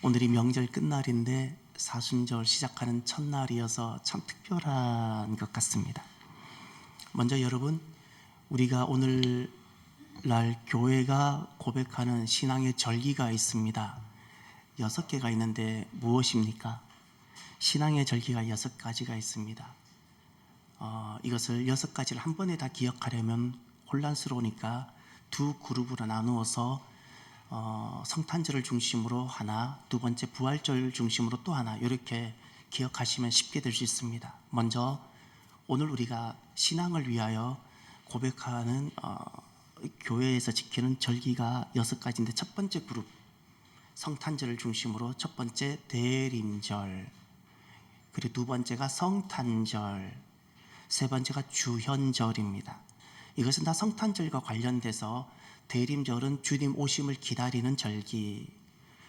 오늘이 명절 끝날인데 사순절 시작하는 첫날이어서 참 특별한 것 같습니다. 먼저 여러분, 우리가 오늘날 교회가 고백하는 신앙의 절기가 있습니다. 6개가 있는데 무엇입니까? 신앙의 절기가 6가지가 있습니다. 이것을 6가지를 한 번에 다 기억하려면 혼란스러우니까 두 그룹으로 나누어서 성탄절을 중심으로 하나, 두 번째 부활절 중심으로 또 하나, 이렇게 기억하시면 쉽게 될 수 있습니다. 먼저 오늘 우리가 신앙을 위하여 고백하는 교회에서 지키는 절기가 6가지인데, 첫 번째 그룹 성탄절을 중심으로 첫 번째 대림절, 그리고 두 번째가 성탄절, 세 번째가 주현절입니다. 이것은 다 성탄절과 관련돼서, 대림절은 주님 오심을 기다리는 절기,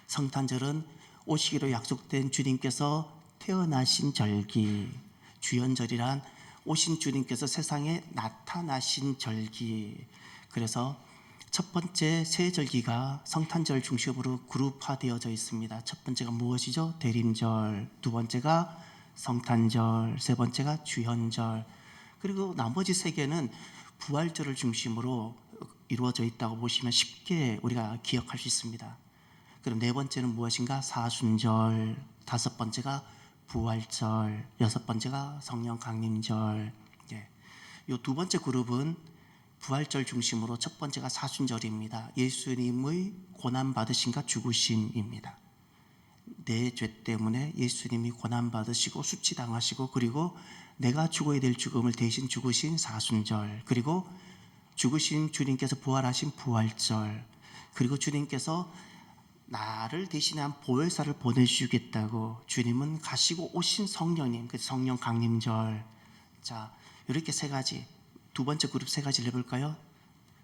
성탄절은 오시기로 약속된 주님께서 태어나신 절기, 주현절이란 오신 주님께서 세상에 나타나신 절기. 그래서 첫 번째 세 절기가 성탄절 중심으로 그룹화되어져 있습니다. 첫 번째가 무엇이죠? 대림절, 두 번째가 성탄절, 세 번째가 주현절, 그리고 나머지 세 개는 부활절을 중심으로 이루어져 있다고 보시면 쉽게 우리가 기억할 수 있습니다. 그럼 네 번째는 무엇인가? 사순절, 다섯 번째가 부활절, 여섯 번째가 성령 강림절. 이 두 번째 그룹은 부활절 중심으로 첫 번째가 사순절입니다. 예수님의 고난받으심과 죽으심입니다. 내 죄 때문에 예수님이 고난받으시고 수치당하시고, 그리고 내가 죽어야 될 죽음을 대신 죽으신 사순절, 그리고 죽으신 주님께서 부활하신 부활절, 그리고 주님께서 나를 대신한 보혜사를 보내주겠다고 주님은 가시고 오신 성령님, 그 성령 강림절. 자, 이렇게 세 가지, 두 번째 그룹 세 가지를 해볼까요?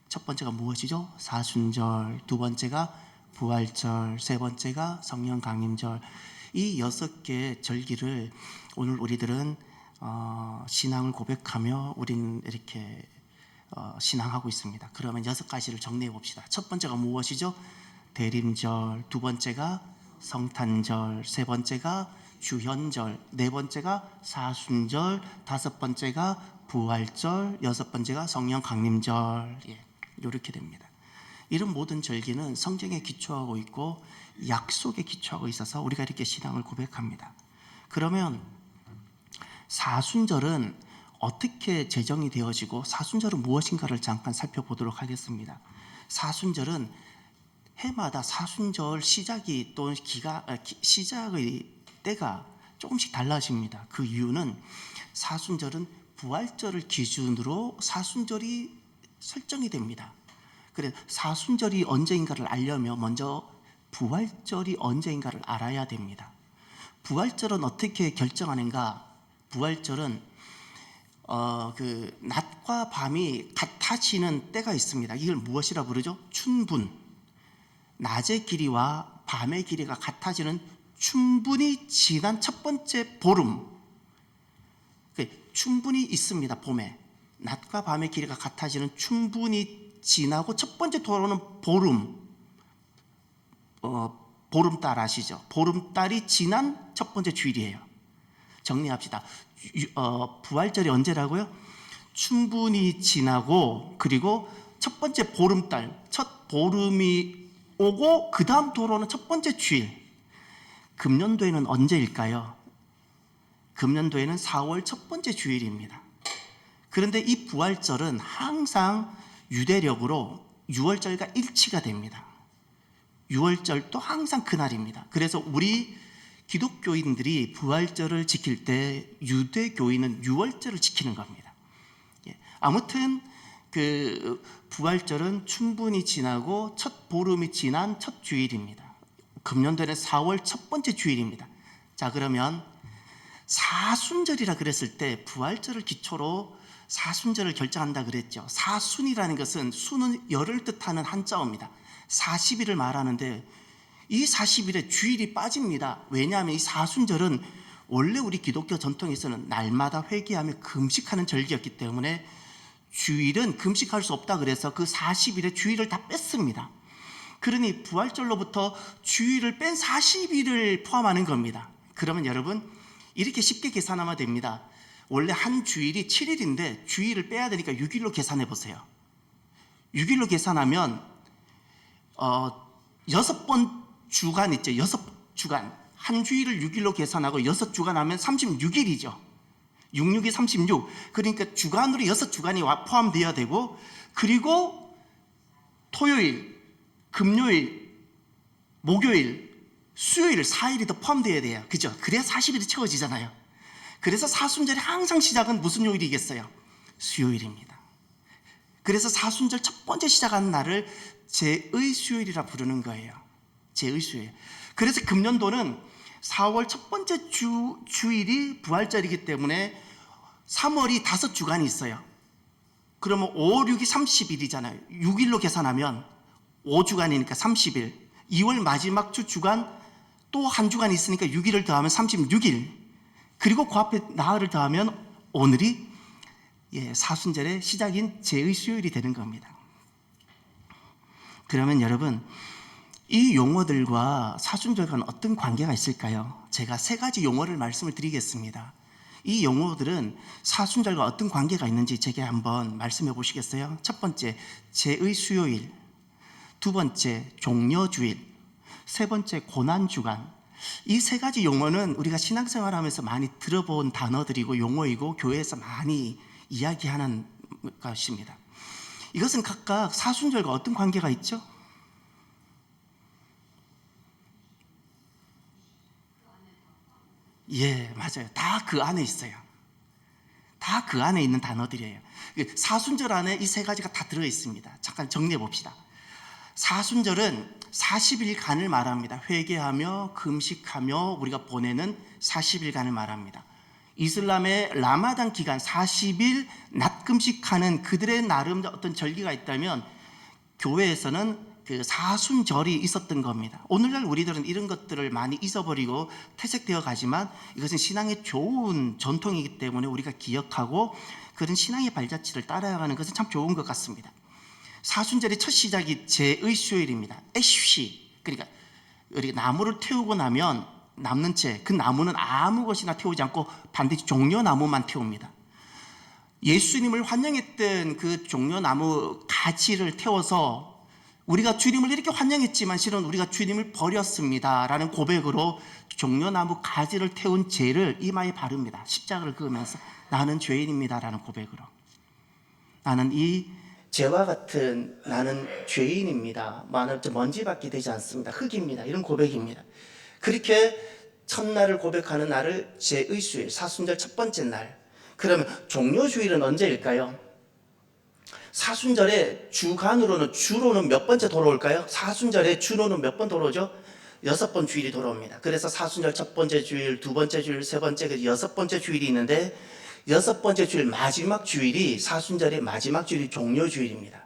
첫 번째가 무엇이죠? 사순절, 두 번째가 부활절, 세 번째가 성령 강림절. 이 6개의 절기를 오늘 우리들은 신앙을 고백하며 우리는 이렇게 신앙하고 있습니다. 그러면 6가지를 정리해 봅시다. 첫 번째가 무엇이죠? 대림절, 두 번째가 성탄절, 세 번째가 주현절, 네 번째가 사순절, 다섯 번째가 부활절, 여섯 번째가 성령 강림절. 이렇게 됩니다. 이런 모든 절기는 성경에 기초하고 있고 약속에 기초하고 있어서 우리가 이렇게 신앙을 고백합니다. 그러면 사순절은 어떻게 제정이 되어지고 사순절은 무엇인가를 잠깐 살펴보도록 하겠습니다. 사순절은 해마다 사순절 시작이 또 시작의 때가 조금씩 달라집니다. 그 이유는 사순절은 부활절을 기준으로 사순절이 설정이 됩니다. 그래서 사순절이 언제인가를 알려면 먼저 부활절이 언제인가를 알아야 됩니다. 부활절은 어떻게 결정하는가? 부활절은 그 낮과 밤이 같아지는 때가 있습니다. 이걸 무엇이라 부르죠? 춘분. 낮의 길이와 밤의 길이가 같아지는 춘분이 지난 첫 번째 보름. 춘분이 있습니다. 봄에 낮과 밤의 길이가 같아지는 춘분이 지나고 첫 번째 돌아오는 보름, 보름달 아시죠? 보름달이 지난 첫 번째 주일이에요. 정리합시다. 부활절이 언제라고요? 춘분이 지나고, 그리고 첫 번째 보름달, 첫 보름이 오고 그 다음 돌아오는 첫 번째 주일. 금년도에는 언제일까요? 금년도에는 4월 첫 번째 주일입니다. 그런데 이 부활절은 항상 유대력으로 6월절과 일치가 됩니다. 6월절도 항상 그날입니다. 그래서 우리 기독교인들이 부활절을 지킬 때 유대교인은 6월절을 지키는 겁니다. 아무튼 그 부활절은 춘분이 지나고 첫 보름이 지난 첫 주일입니다. 금년도에는 4월 첫 번째 주일입니다. 자, 그러면 사순절이라 그랬을 때 부활절을 기초로 사순절을 결정한다 그랬죠. 사순이라는 것은 수는 열을 뜻하는 한자어입니다. 40일을 말하는데 이 40일에 주일이 빠집니다. 왜냐하면 이 사순절은 원래 우리 기독교 전통에서는 날마다 회개하며 금식하는 절기였기 때문에 주일은 금식할 수 없다 그래서 그 40일에 주일을 다 뺐습니다. 그러니 부활절로부터 주일을 뺀 40일을 포함하는 겁니다. 그러면 여러분 이렇게 쉽게 계산하면 됩니다. 원래 한 주일이 7일인데 주일을 빼야 되니까 6일로 계산해 보세요. 6일로 계산하면 6번 주간 있죠. 6주간. 한 주일을 6일로 계산하고 6주간 하면 36일이죠. 66이 36. 그러니까 주간으로 6주간이 포함되어야 되고, 그리고 토요일, 금요일, 목요일, 수요일 4일이 더 포함되어야 돼요. 그죠? 그래야 40일이 채워지잖아요. 그래서 사순절이 항상 시작은 무슨 요일이겠어요? 수요일입니다. 그래서 사순절 첫 번째 시작하는 날을 제의 수요일이라 부르는 거예요. 제의 수요일. 그래서 금년도는 4월 첫 번째 주일이 부활절이기 때문에 3월이 5주간이 있어요. 그러면 5, 6이 30일이잖아요. 6일로 계산하면 5주간이니까 30일. 2월 마지막 주간 또 한 주간 있으니까 6일을 더하면 36일. 그리고 그 앞에 나흘을 더하면 오늘이 사순절의 시작인 제의 수요일이 되는 겁니다. 그러면 여러분, 이 용어들과 사순절과는 어떤 관계가 있을까요? 제가 3가지 용어를 말씀을 드리겠습니다. 이 용어들은 사순절과 어떤 관계가 있는지 제게 한번 말씀해 보시겠어요? 첫 번째, 제의 수요일. 두 번째, 종려주일. 세 번째, 고난주간. 이 3가지 용어는 우리가 신앙생활하면서 많이 들어본 단어들이고 용어이고 교회에서 많이 이야기하는 것입니다. 이것은 각각 사순절과 어떤 관계가 있죠? 예, 맞아요. 다 그 안에 있어요. 다 그 안에 있는 단어들이에요. 사순절 안에 이 3가지가 다 들어있습니다. 잠깐 정리해 봅시다. 사순절은 40일간을 말합니다. 회개하며 금식하며 우리가 보내는 40일간을 말합니다. 이슬람의 라마단 기간 40일 낮 금식하는 그들의 나름 어떤 절기가 있다면 교회에서는 그 사순절이 있었던 겁니다. 오늘날 우리들은 이런 것들을 많이 잊어버리고 퇴색되어 가지만 이것은 신앙의 좋은 전통이기 때문에 우리가 기억하고 그런 신앙의 발자취를 따라가는 것은 참 좋은 것 같습니다. 사순절의 첫 시작이 제의 수요일입니다. 애쉬. 그러니까 우리가 나무를 태우고 나면 남는 채 그 나무는 아무 것이나 태우지 않고 반드시 종려나무만 태웁니다. 예수님을 환영했던 그 종려나무 가지를 태워서 우리가 주님을 이렇게 환영했지만 실은 우리가 주님을 버렸습니다 라는 고백으로 종려나무 가지를 태운 죄를 이마에 바릅니다. 십자가를 그으면서 나는 죄인입니다 라는 고백으로, 나는 이 죄와 같은 나는 죄인입니다, 먼지밖에 되지 않습니다, 흙입니다, 이런 고백입니다. 그렇게 첫날을 고백하는 날을 제의 수요일, 사순절 첫 번째 날. 그러면 종려주일은 언제일까요? 사순절에 주로는 몇 번째 돌아올까요? 사순절에 주로는 몇 번 돌아오죠? 6번 주일이 돌아옵니다. 그래서 사순절 첫 번째 주일, 두 번째 주일, 세 번째, 6번째 주일이 있는데 6번째 주일 마지막 주일이 사순절의 마지막 주일이 종려주일입니다.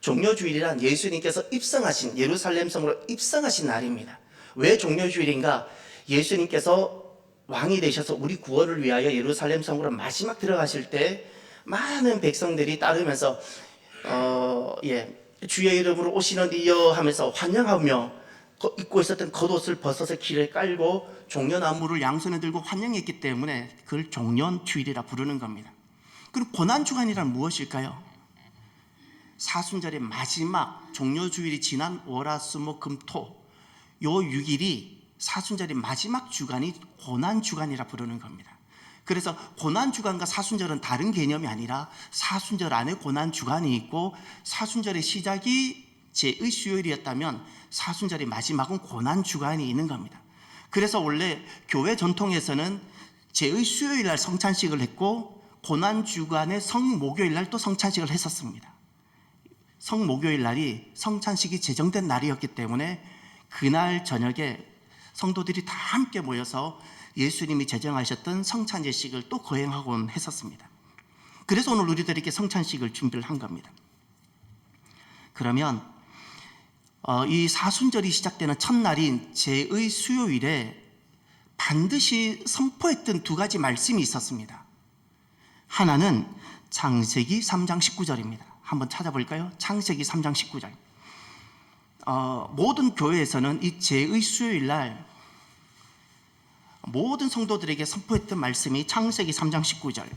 종려주일이란 예수님께서 입성하신, 예루살렘 성으로 입성하신 날입니다. 왜 종려주일인가? 예수님께서 왕이 되셔서 우리 구원을 위하여 예루살렘 성으로 마지막 들어가실 때 많은 백성들이 따르면서 주의 이름으로 오시는 이여 하면서 환영하며 입고 있었던 겉옷을 벗어서 길에 깔고 종려나무를 양손에 들고 환영했기 때문에 그걸 종려주일이라 부르는 겁니다. 그럼 고난주간이란 무엇일까요? 사순절의 마지막 종려주일이 지난 월화수목금토 요 6일이 사순절의 마지막 주간이 고난주간이라 부르는 겁니다. 그래서 고난주간과 사순절은 다른 개념이 아니라 사순절 안에 고난주간이 있고 사순절의 시작이 제의 수요일이었다면 사순절의 마지막은 고난주간이 있는 겁니다. 그래서 원래 교회 전통에서는 제의 수요일 날 성찬식을 했고 고난주간의 성목요일 날 또 성찬식을 했었습니다. 성목요일 날이 성찬식이 제정된 날이었기 때문에 그날 저녁에 성도들이 다 함께 모여서 예수님이 제정하셨던 성찬제식을 또 거행하곤 했었습니다. 그래서 오늘 우리들이 이렇게 성찬식을 준비를 한 겁니다. 그러면 이 사순절이 시작되는 첫날인 제의 수요일에 반드시 선포했던 2가지 말씀이 있었습니다. 하나는 창세기 3장 19절입니다. 한번 찾아볼까요? 창세기 3장 19절. 모든 교회에서는 이 제의 수요일 날 모든 성도들에게 선포했던 말씀이 창세기 3장 19절.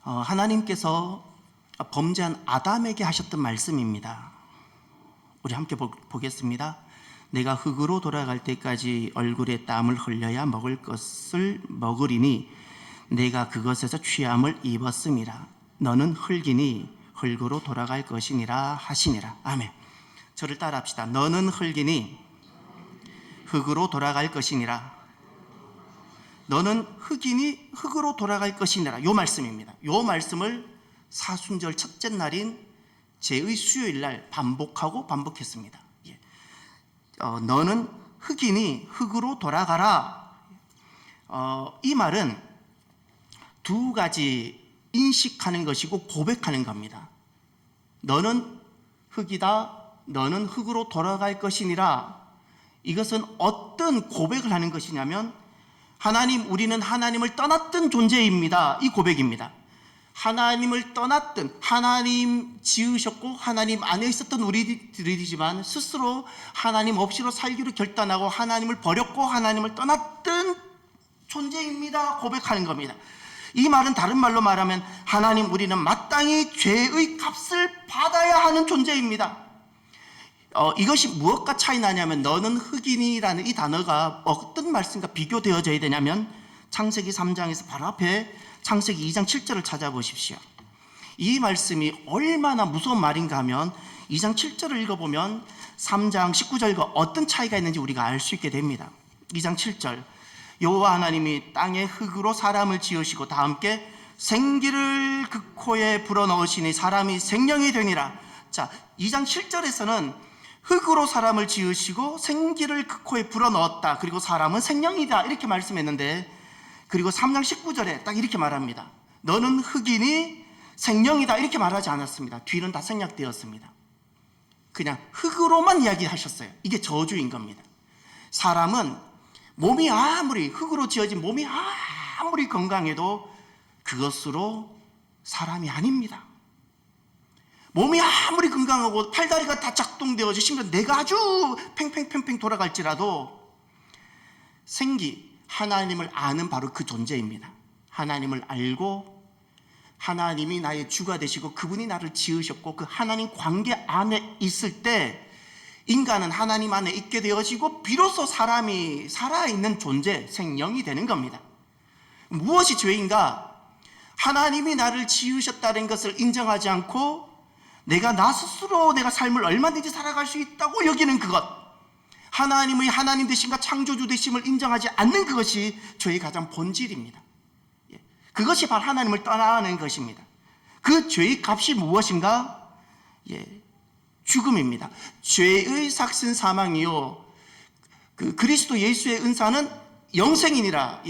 하나님께서 범죄한 아담에게 하셨던 말씀입니다. 우리 함께 보겠습니다. 내가 흙으로 돌아갈 때까지 얼굴에 땀을 흘려야 먹을 것을 먹으리니 내가 그것에서 취함을 입었음이라. 너는 흙이니 흙으로 돌아갈 것이니라 하시니라. 아멘. 저를 따라합시다. 너는 흙이니 흙으로 돌아갈 것이니라. 너는 흙이니 흙으로 돌아갈 것이니라. 요 말씀입니다. 요 말씀을 사순절 첫째 날인 제의 수요일 날 반복했습니다. 너는 흙이니 흙으로 돌아가라. 이 말은 두 가지 인식하는 것이고 고백하는 겁니다. 너는 흙이다. 너는 흙으로 돌아갈 것이니라. 이것은 어떤 고백을 하는 것이냐면 하나님, 우리는 하나님을 떠났던 존재입니다. 이 고백입니다. 하나님을 떠났던, 하나님 지으셨고 하나님 안에 있었던 우리들이지만 스스로 하나님 없이로 살기로 결단하고 하나님을 버렸고 하나님을 떠났던 존재입니다. 고백하는 겁니다. 이 말은 다른 말로 말하면 하나님, 우리는 마땅히 죄의 값을 받아야 하는 존재입니다. 이것이 무엇과 차이 나냐면 너는 흙이니라는 이 단어가 어떤 말씀과 비교되어져야 되냐면 창세기 3장에서 바로 앞에 창세기 2장 7절을 찾아보십시오. 이 말씀이 얼마나 무서운 말인가 하면 2장 7절을 읽어보면 3장 19절과 어떤 차이가 있는지 우리가 알 수 있게 됩니다. 2장 7절, 여호와 하나님이 땅에 흙으로 사람을 지으시고 다 함께 생기를 그 코에 불어넣으시니 사람이 생명이 되니라. 자, 2장 7절에서는 흙으로 사람을 지으시고 생기를 그 코에 불어넣었다. 그리고 사람은 생명이다. 이렇게 말씀했는데, 그리고 3장 19절에 딱 이렇게 말합니다. 너는 흙이니 생명이다. 이렇게 말하지 않았습니다. 뒤는 다 생략되었습니다. 그냥 흙으로만 이야기하셨어요. 이게 저주인 겁니다. 사람은 몸이 아무리, 흙으로 지어진 몸이 아무리 건강해도 그것으로 사람이 아닙니다. 몸이 아무리 건강하고 팔다리가 다 작동되어져 심지어 내가 아주 팽팽팽팽 돌아갈지라도 생기, 하나님을 아는 바로 그 존재입니다. 하나님을 알고 하나님이 나의 주가 되시고 그분이 나를 지으셨고 그 하나님 관계 안에 있을 때 인간은 하나님 안에 있게 되어지고 비로소 사람이 살아있는 존재, 생명이 되는 겁니다. 무엇이 죄인가? 하나님이 나를 지으셨다는 것을 인정하지 않고 내가 나 스스로 내가 삶을 얼마든지 살아갈 수 있다고 여기는 그것, 하나님의 하나님 되심과 창조주 되심을 인정하지 않는 그것이 죄의 가장 본질입니다. 그것이 바로 하나님을 떠나는 것입니다. 그 죄의 값이 무엇인가? 죽음입니다. 죄의 삭슨 사망이요, 그 그리스도 예수의 은사는 영생이니라.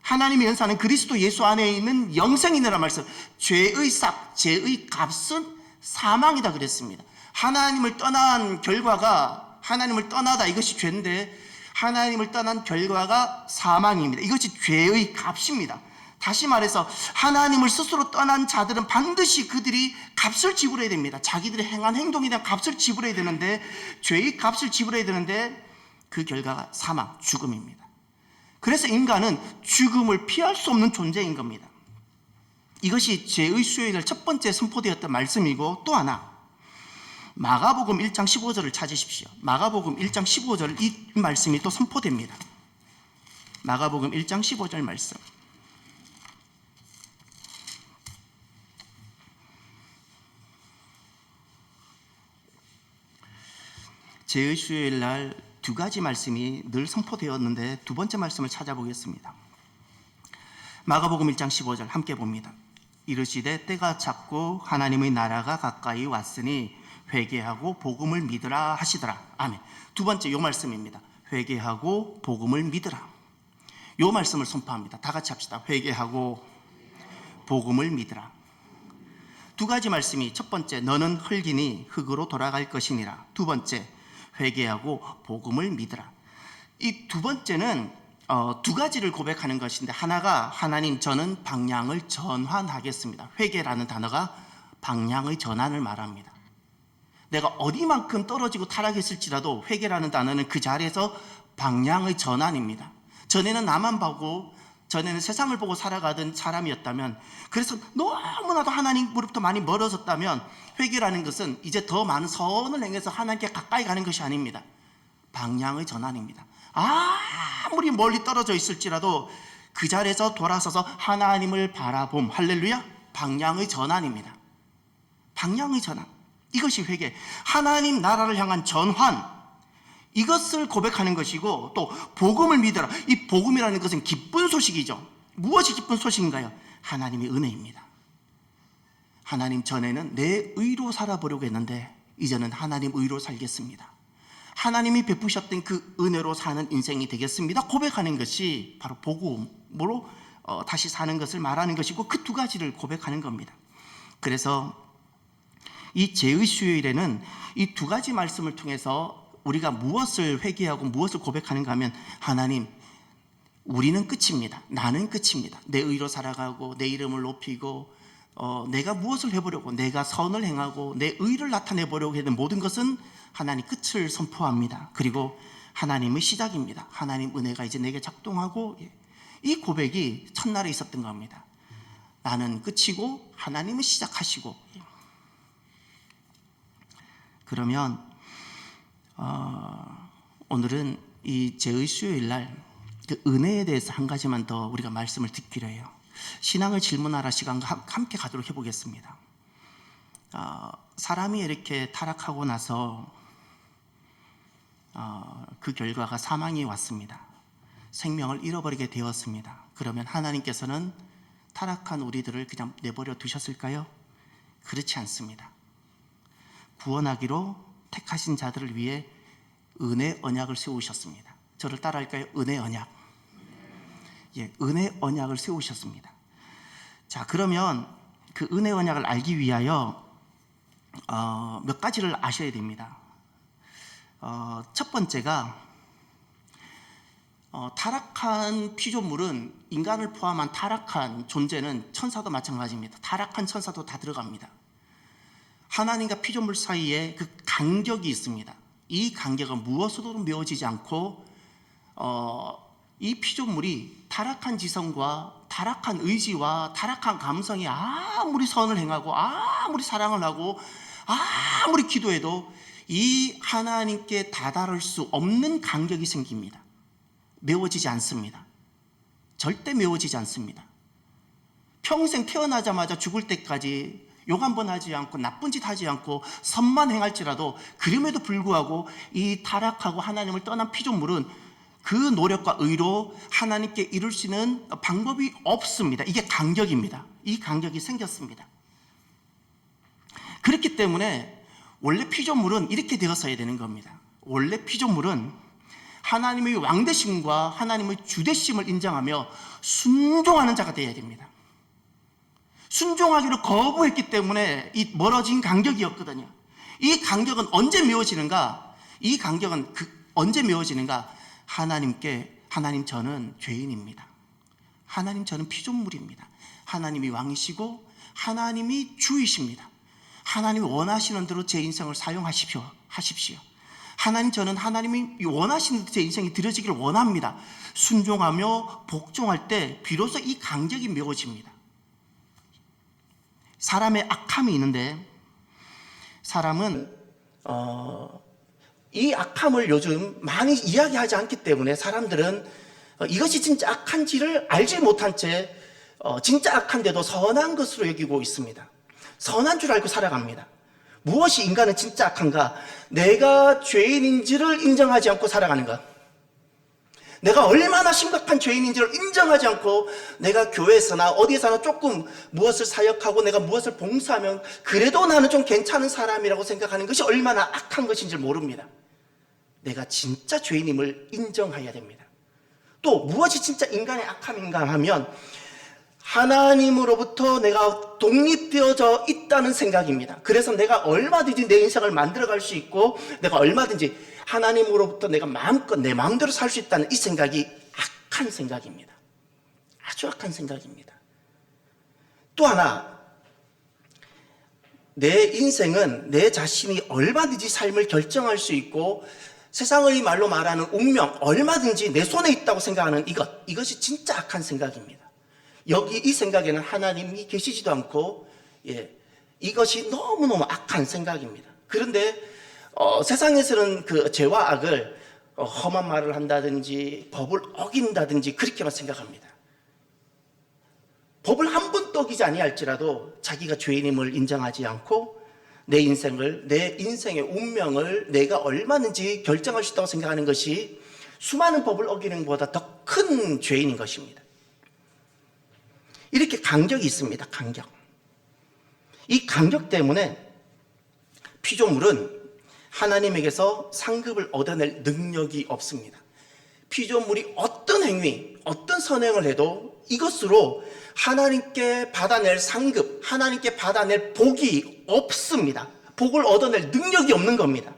하나님의 은사는 그리스도 예수 안에 있는 영생이니라 말씀. 죄의 삭, 죄의 값은 사망이다 그랬습니다. 하나님을 떠난 결과가, 하나님을 떠나다, 이것이 죄인데 하나님을 떠난 결과가 사망입니다. 이것이 죄의 값입니다. 다시 말해서 하나님을 스스로 떠난 자들은 반드시 그들이 값을 지불해야 됩니다. 자기들의 행한 행동에 대한 값을 지불해야 되는데, 죄의 값을 지불해야 되는데 그 결과가 사망, 죽음입니다. 그래서 인간은 죽음을 피할 수 없는 존재인 겁니다. 이것이 죄의 수요일 첫 번째 선포되었던 말씀이고, 또 하나 마가복음 1장 15절을 찾으십시오. 마가복음 1장 15절, 이 말씀이 또 선포됩니다. 마가복음 1장 15절 말씀. 죄의 수요일 날 두 가지 말씀이 늘 선포되었는데 두 번째 말씀을 찾아보겠습니다. 마가복음 1장 15절 함께 봅니다. 이르시되 때가 찼고 하나님의 나라가 가까이 왔으니 회개하고 복음을 믿으라 하시더라. 아멘. 두 번째 요 말씀입니다. 회개하고 복음을 믿으라. 요 말씀을 선포합니다. 다 같이 합시다. 회개하고 복음을 믿으라. 두 가지 말씀이, 첫 번째 너는 흙이니 흙으로 돌아갈 것이니라. 두 번째 회개하고 복음을 믿으라. 이 두 번째는 두 가지를 고백하는 것인데, 하나가 하나님 저는 방향을 전환하겠습니다. 회개라는 단어가 방향의 전환을 말합니다. 내가 어디만큼 떨어지고 타락했을지라도 회개라는 단어는 그 자리에서 방향의 전환입니다. 전에는 나만 보고, 전에는 세상을 보고 살아가던 사람이었다면, 그래서 너무나도 하나님으로부터 많이 멀어졌다면, 회개라는 것은 이제 더 많은 선을 행해서 하나님께 가까이 가는 것이 아닙니다. 방향의 전환입니다. 아무리 멀리 떨어져 있을지라도 그 자리에서 돌아서서 하나님을 바라봄, 할렐루야, 방향의 전환입니다. 방향의 전환, 이것이 회개, 하나님 나라를 향한 전환, 이것을 고백하는 것이고, 또 복음을 믿어라. 이 복음이라는 것은 기쁜 소식이죠. 무엇이 기쁜 소식인가요? 하나님의 은혜입니다. 하나님, 전에는 내 의로 살아보려고 했는데 이제는 하나님 의로 살겠습니다. 하나님이 베푸셨던 그 은혜로 사는 인생이 되겠습니다. 고백하는 것이 바로 복음으로 다시 사는 것을 말하는 것이고, 그 두 가지를 고백하는 겁니다. 그래서 이 제의 수요일에는 이 두 가지 말씀을 통해서 우리가 무엇을 회개하고 무엇을 고백하는가 하면, 하나님, 우리는 끝입니다. 나는 끝입니다. 내 의로 살아가고 내 이름을 높이고 내가 무엇을 해보려고, 내가 선을 행하고 내 의를 나타내보려고 했던 모든 것은 하나님 끝을 선포합니다. 그리고 하나님의 시작입니다. 하나님 은혜가 이제 내게 작동하고, 이 고백이 첫날에 있었던 겁니다. 나는 끝이고 하나님은 시작하시고. 그러면 오늘은 이 제의 수요일날 그 은혜에 대해서 한 가지만 더 우리가 말씀을 듣기로 해요. 신앙을 질문하라 시간과 함께 가도록 해보겠습니다. 사람이 이렇게 타락하고 나서 그 결과가 사망이 왔습니다. 생명을 잃어버리게 되었습니다. 그러면 하나님께서는 타락한 우리들을 그냥 내버려 두셨을까요? 그렇지 않습니다. 구원하기로 택하신 자들을 위해 은혜 언약을 세우셨습니다. 저를 따라할까요? 은혜 언약. 예, 은혜 언약을 세우셨습니다. 자, 그러면 그 은혜 언약을 알기 위하여 몇 가지를 아셔야 됩니다. 첫 번째가, 타락한 피조물은, 인간을 포함한 타락한 존재는 천사도 마찬가지입니다. 타락한 천사도 다 들어갑니다. 하나님과 피조물 사이에 그 간격이 있습니다. 이 간격은 무엇으로도 메워지지 않고, 이 피조물이 타락한 지성과 타락한 의지와 타락한 감성이 아무리 선을 행하고 아무리 사랑을 하고 아무리 기도해도 이 하나님께 다다를 수 없는 간격이 생깁니다. 메워지지 않습니다. 절대 메워지지 않습니다. 평생 태어나자마자 죽을 때까지 욕 한 번 하지 않고 나쁜 짓 하지 않고 선만 행할지라도, 그럼에도 불구하고 이 타락하고 하나님을 떠난 피조물은 그 노력과 의로 하나님께 이룰 수 있는 방법이 없습니다. 이게 간격입니다. 이 간격이 생겼습니다. 그렇기 때문에 원래 피조물은 이렇게 되었어야 되는 겁니다. 원래 피조물은 하나님의 왕되심과 하나님의 주되심을 인정하며 순종하는 자가 되어야 됩니다. 순종하기를 거부했기 때문에 이 멀어진 간격이었거든요. 이 간격은 언제 메워지는가? 이 간격은 언제 메워지는가? 하나님, 저는 죄인입니다. 하나님, 저는 피조물입니다. 하나님이 왕이시고 하나님이 주이십니다. 하나님이 원하시는 대로 제 인생을 사용하십시오. 하나님, 저는 하나님이 원하시는 대로 제 인생이 드려지기를 원합니다. 순종하며 복종할 때 비로소 이 간격이 메워집니다. 사람의 악함이 있는데, 사람은 이 악함을 요즘 많이 이야기하지 않기 때문에 사람들은 이것이 진짜 악한지를 알지 못한 채 진짜 악한데도 선한 것으로 여기고 있습니다. 선한 줄 알고 살아갑니다. 무엇이 인간은 진짜 악한가? 내가 죄인인지를 인정하지 않고 살아가는 것. 내가 얼마나 심각한 죄인인지를 인정하지 않고 내가 교회에서나 어디에서나 조금 무엇을 사역하고 내가 무엇을 봉사하면 그래도 나는 좀 괜찮은 사람이라고 생각하는 것이 얼마나 악한 것인지 모릅니다. 내가 진짜 죄인임을 인정해야 됩니다. 또 무엇이 진짜 인간의 악함인가 하면 하나님으로부터 내가 독립되어져 있다는 생각입니다. 그래서 내가 얼마든지 내 인생을 만들어갈 수 있고 내가 얼마든지 하나님으로부터 내가 마음껏 내 마음대로 살 수 있다는 이 생각이 악한 생각입니다. 아주 악한 생각입니다. 또 하나, 내 인생은 내 자신이 얼마든지 삶을 결정할 수 있고 세상의 말로 말하는 운명, 얼마든지 내 손에 있다고 생각하는 이것이 진짜 악한 생각입니다. 여기 이 생각에는 하나님이 계시지도 않고, 이것이 너무너무 악한 생각입니다. 그런데 세상에서는 그 죄와 악을 험한 말을 한다든지 법을 어긴다든지 그렇게만 생각합니다. 법을 한 번도 어기지 아니할지라도 자기가 죄인임을 인정하지 않고 내 인생의 운명을 내가 얼마든지 결정할 수 있다고 생각하는 것이 수많은 법을 어기는 것보다 더 큰 죄인인 것입니다. 이렇게 간격이 있습니다. 간격. 이 간격 때문에 피조물은 하나님에게서 상급을 얻어낼 능력이 없습니다. 피조물이 어떤 행위, 어떤 선행을 해도 이것으로 하나님께 받아낼 상급, 하나님께 받아낼 복이 없습니다. 복을 얻어낼 능력이 없는 겁니다.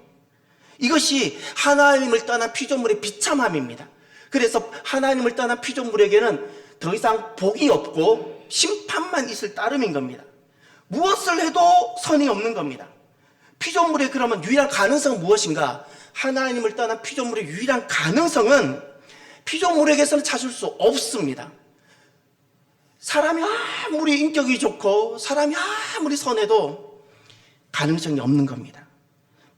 이것이 하나님을 떠난 피조물의 비참함입니다. 그래서 하나님을 떠난 피조물에게는 더 이상 복이 없고 심판만 있을 따름인 겁니다. 무엇을 해도 선이 없는 겁니다. 피조물의 그러면 유일한 가능성은 무엇인가? 하나님을 떠난 피조물의 유일한 가능성은 피조물에게서는 찾을 수 없습니다. 사람이 아무리 인격이 좋고 사람이 아무리 선해도 가능성이 없는 겁니다.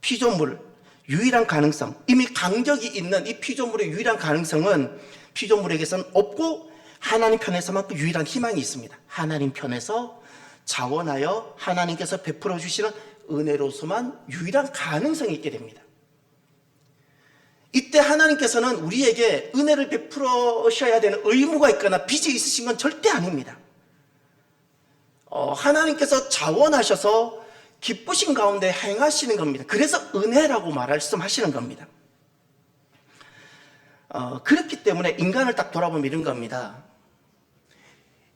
피조물 유일한 가능성, 이미 간격이 있는 이 피조물의 유일한 가능성은 피조물에게서는 없고 하나님 편에서만 그 유일한 희망이 있습니다. 하나님 편에서 자원하여 하나님께서 베풀어 주시는 은혜로서만 유일한 가능성이 있게 됩니다. 이때 하나님께서는 우리에게 은혜를 베풀어셔야 되는 의무가 있거나 빚이 있으신 건 절대 아닙니다. 하나님께서 자원하셔서 기쁘신 가운데 행하시는 겁니다. 그래서 은혜라고 말씀하시는 겁니다. 그렇기 때문에 인간을 딱 돌아보면 이런 겁니다.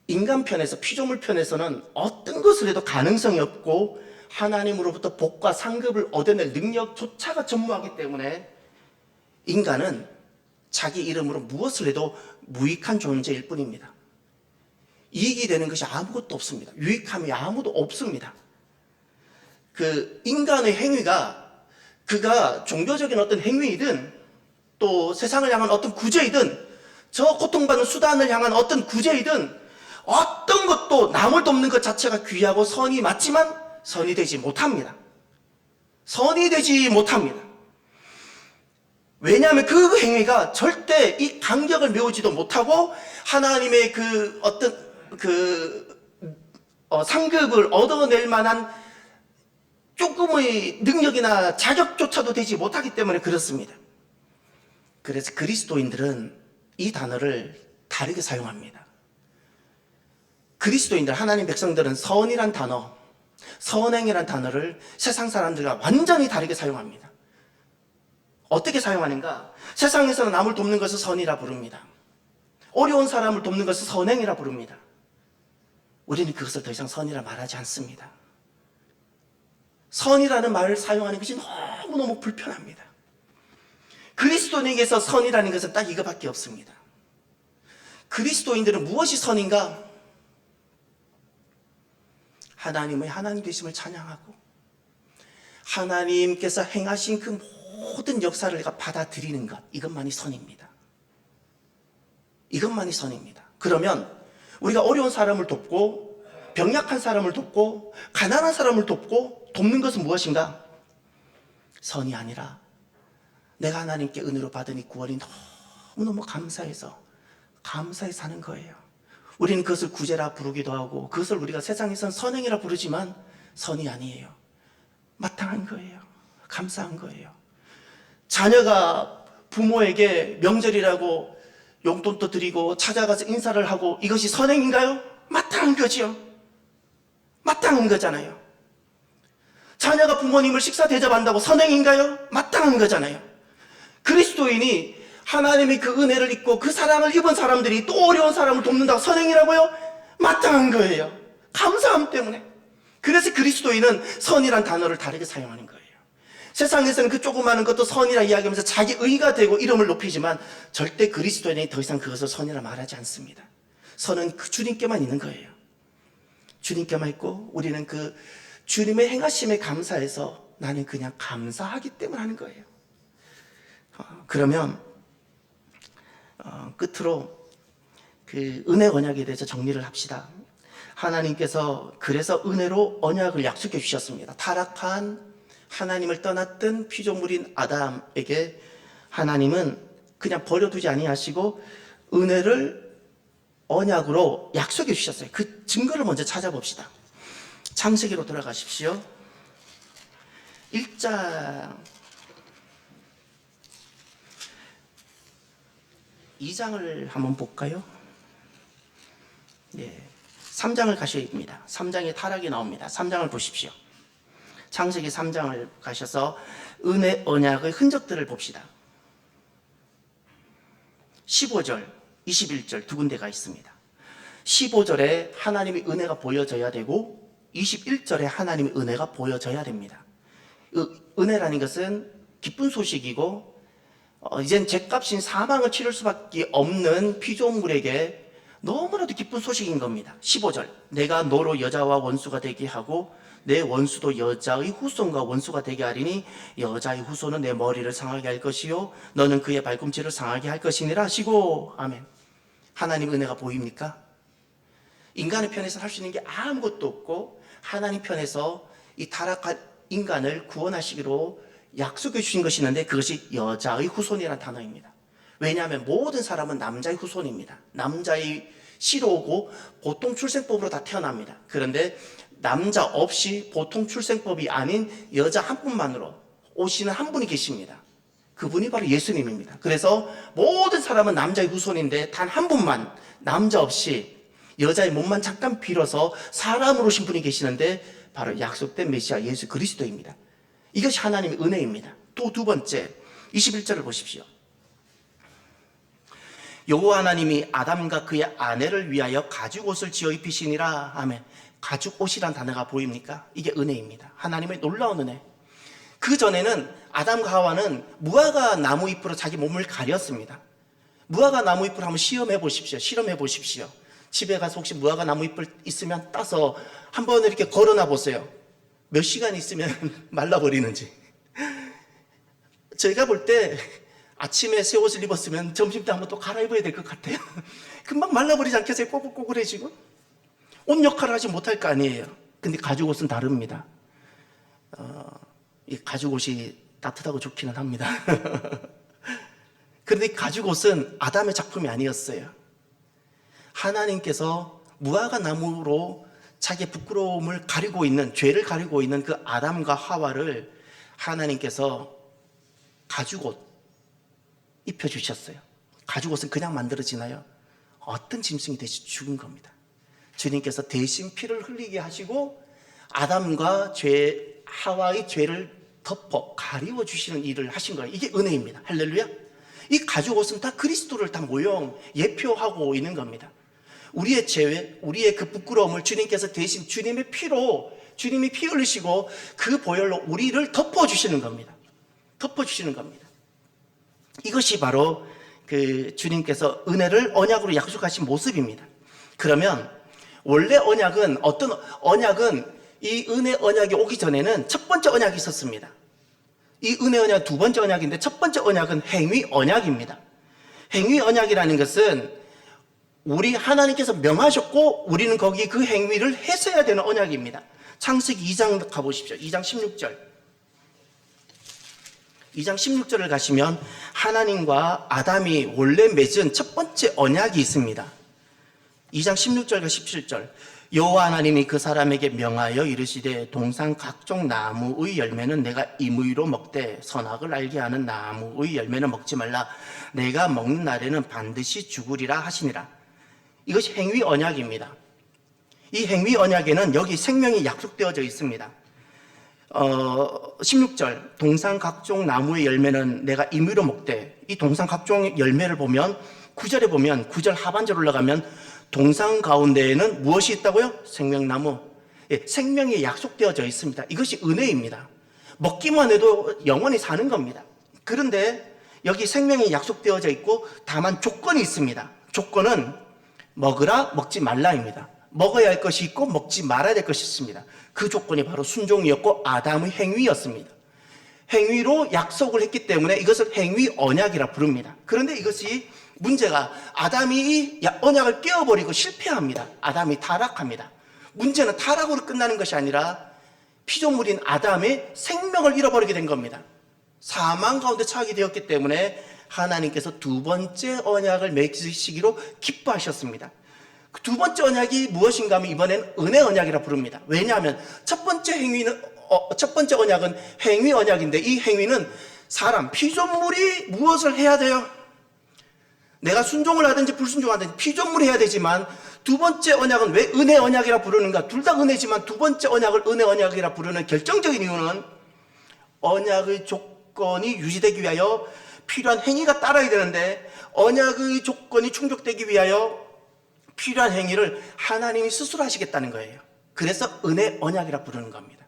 인간 편에서, 피조물 편에서는 어떤 것을 해도 가능성이 없고 하나님으로부터 복과 상급을 얻어낼 능력조차가 전무하기 때문에 인간은 자기 이름으로 무엇을 해도 무익한 존재일 뿐입니다. 이익이 되는 것이 아무것도 없습니다. 유익함이 아무도 없습니다. 그 인간의 행위가 그가 종교적인 어떤 행위이든 또 세상을 향한 어떤 구제이든 저 고통받는 수단을 향한 어떤 구제이든 어떤 것도 남을 돕는 것 자체가 귀하고 선이 맞지만 선이 되지 못합니다. 선이 되지 못합니다. 왜냐하면 그 행위가 절대 이 간격을 메우지도 못하고 하나님의 그 어떤 상급을 얻어낼 만한 조금의 능력이나 자격조차도 되지 못하기 때문에 그렇습니다. 그래서 그리스도인들은 이 단어를 다르게 사용합니다. 그리스도인들, 하나님 백성들은 선이란 단어, 선행이란 단어를 세상 사람들과 완전히 다르게 사용합니다. 어떻게 사용하는가? 세상에서는 남을 돕는 것을 선이라 부릅니다. 어려운 사람을 돕는 것을 선행이라 부릅니다. 우리는 그것을 더 이상 선이라 말하지 않습니다. 선이라는 말을 사용하는 것이 너무너무 불편합니다. 그리스도인에게서 선이라는 것은 딱 이거밖에 없습니다. 그리스도인들은 무엇이 선인가? 하나님의 하나님 되심을 찬양하고 하나님께서 행하신 그 모든 역사를 내가 받아들이는 것, 이것만이 선입니다. 이것만이 선입니다. 그러면 우리가 어려운 사람을 돕고 병약한 사람을 돕고 가난한 사람을 돕는 것은 무엇인가? 선이 아니라 내가 하나님께 은혜로 받은 이 구원이 너무너무 감사해서 사는 거예요. 우리는 그것을 구제라 부르기도 하고 그것을 우리가 세상에선 선행이라 부르지만 선이 아니에요. 마땅한 거예요. 감사한 거예요. 자녀가 부모에게 명절이라고 용돈도 드리고 찾아가서 인사를 하고 이것이 선행인가요? 마땅한 거지요. 마땅한 거잖아요. 자녀가 부모님을 식사 대접한다고 선행인가요? 마땅한 거잖아요. 그리스도인이 하나님의 그 은혜를 입고 그 사랑을 입은 사람들이 또 어려운 사람을 돕는다고 선행이라고요? 마땅한 거예요. 감사함 때문에. 그래서 그리스도인은 선이란 단어를 다르게 사용하는 거예요. 세상에서는 그 조그마한 것도 선이라 이야기하면서 자기 의가 되고 이름을 높이지만 절대 그리스도인이 더 이상 그것을 선이라 말하지 않습니다. 선은 그 주님께만 있는 거예요. 주님께만 있고 우리는 그 주님의 행하심에 감사해서 나는 그냥 감사하기 때문에 하는 거예요. 그러면 끝으로 그 은혜 언약에 대해서 정리를 합시다. 하나님께서 그래서 은혜로 언약을 약속해 주셨습니다. 타락한 하나님을 떠났던 피조물인 아담에게 하나님은 그냥 버려두지 아니하시고 은혜를 언약으로 약속해 주셨어요. 그 증거를 먼저 찾아봅시다. 창세기로 돌아가십시오. 1장 2장을 한번 볼까요? 네, 3장을 가셔야 됩니다. 3장에 타락이 나옵니다. 3장을 보십시오. 창세기 3장을 가셔서 은혜 언약의 흔적들을 봅시다. 15절, 21절 두 군데가 있습니다. 15절에 하나님의 은혜가 보여져야 되고 21절에 하나님의 은혜가 보여져야 됩니다. 은혜라는 것은 기쁜 소식이고 이젠 죄값인 사망을 치를 수밖에 없는 피조물에게 너무나도 기쁜 소식인 겁니다. 15절, 내가 너로 여자와 원수가 되게 하고 내 원수도 여자의 후손과 원수가 되게 하리니 여자의 후손은 내 머리를 상하게 할 것이요 너는 그의 발꿈치를 상하게 할 것이니라 하시고. 아멘. 하나님 은혜가 보입니까? 인간의 편에서 할 수 있는 게 아무것도 없고 하나님 편에서 이 타락한 인간을 구원하시기로 약속해 주신 것이 있는데 그것이 여자의 후손이라는 단어입니다. 왜냐하면 모든 사람은 남자의 후손입니다. 남자의 씨로 오고 보통 출생법으로 다 태어납니다. 그런데 남자 없이 보통 출생법이 아닌 여자 한 분만으로 오시는 한 분이 계십니다. 그분이 바로 예수님입니다. 그래서 모든 사람은 남자의 후손인데 단 한 분만 남자 없이 여자의 몸만 잠깐 빌어서 사람으로 오신 분이 계시는데 바로 약속된 메시아 예수 그리스도입니다. 이것이 하나님의 은혜입니다. 또 두 번째 21절을 보십시오. 여호와 하나님이 아담과 그의 아내를 위하여 가죽옷을 지어 입히시니라. 아멘. 가죽옷이란 단어가 보입니까? 이게 은혜입니다. 하나님의 놀라운 은혜. 그 전에는 아담과 하와는 무화과 나무 잎으로 자기 몸을 가렸습니다. 무화과 나무 잎을 한번 실험해 보십시오. 집에 가서 혹시 무화과 나무 잎을 있으면 따서 한번 이렇게 걸어놔 보세요. 몇 시간 있으면 말라버리는지. 제가 볼 때 아침에 새 옷을 입었으면 점심 때 한번 또 갈아입어야 될 것 같아요. 금방 말라버리지 않겠어요? 꼬불꼬불해지고. 옷 역할을 하지 못할 거 아니에요. 근데 가죽옷은 다릅니다. 이 가죽옷이 따뜻하고 좋기는 합니다. 그런데 이 가죽옷은 아담의 작품이 아니었어요. 하나님께서 무화과 나무로 자기의 부끄러움을 가리고 있는, 죄를 가리고 있는 그 아담과 하와를 하나님께서 가죽옷 입혀주셨어요. 가죽옷은 그냥 만들어지나요? 어떤 짐승이 대신 죽은 겁니다. 주님께서 대신 피를 흘리게 하시고 아담과 하와의 죄를 덮어 가리워 주시는 일을 하신 거예요. 이게 은혜입니다. 할렐루야. 이 가죽옷은 다 그리스도를 다 모형 예표하고 있는 겁니다. 우리의 죄, 우리의 그 부끄러움을 주님께서 대신 주님의 피로, 주님이 피 흘리시고 그 보혈로 우리를 덮어주시는 겁니다. 덮어주시는 겁니다. 이것이 바로 그 주님께서 은혜를 언약으로 약속하신 모습입니다. 그러면 원래 언약은 이 은혜 언약이 오기 전에는 첫 번째 언약이 있었습니다. 이 은혜 언약 두 번째 언약인데 첫 번째 언약은 행위 언약입니다. 행위 언약이라는 것은 우리 하나님께서 명하셨고 우리는 거기 그 행위를 했어야 되는 언약입니다. 창세기 2장 가보십시오. 2장 16절. 2장 16절을 가시면 하나님과 아담이 원래 맺은 첫 번째 언약이 있습니다. 2장 16절과 17절. 여호와 하나님이 그 사람에게 명하여 이르시되 동산 각종 나무의 열매는 내가 임의로 먹되 선악을 알게 하는 나무의 열매는 먹지 말라. 내가 먹는 날에는 반드시 죽으리라 하시니라. 이것이 행위 언약입니다. 이 행위 언약에는 여기 생명이 약속되어져 있습니다. 16절 동산 각종 나무의 열매는 내가 임의로 먹되, 이 동산 각종 열매를 보면 9절에 보면 9절 하반절 올라가면 동산 가운데에는 무엇이 있다고요? 생명나무. 예, 생명이 약속되어져 있습니다. 이것이 은혜입니다. 먹기만 해도 영원히 사는 겁니다. 그런데 여기 생명이 약속되어져 있고 다만 조건이 있습니다. 조건은 먹으라 먹지 말라입니다. 먹어야 할 것이 있고 먹지 말아야 될 것이 있습니다. 그 조건이 바로 순종이었고 아담의 행위였습니다. 행위로 약속을 했기 때문에 이것을 행위 언약이라 부릅니다. 그런데 이것이 문제가 아담이 언약을 깨어버리고 실패합니다. 아담이 타락합니다. 문제는 타락으로 끝나는 것이 아니라 피조물인 아담의 생명을 잃어버리게 된 겁니다. 사망 가운데 처하게 되었기 때문에 하나님께서 두 번째 언약을 맺으시기로 기뻐하셨습니다. 그 두 번째 언약이 무엇인가 하면 이번엔 은혜 언약이라 부릅니다. 왜냐하면 첫 번째 언약은 행위 언약인데 이 행위는 사람, 피조물이 무엇을 해야 돼요? 내가 순종을 하든지 불순종하든지 피조물이 해야 되지만 두 번째 언약은 왜 은혜 언약이라 부르는가? 둘 다 은혜지만 두 번째 언약을 은혜 언약이라 부르는 결정적인 이유는 언약의 조건이 유지되기 위하여 필요한 행위가 따라야 되는데 언약의 조건이 충족되기 위하여 필요한 행위를 하나님이 스스로 하시겠다는 거예요. 그래서 은혜 언약이라 부르는 겁니다.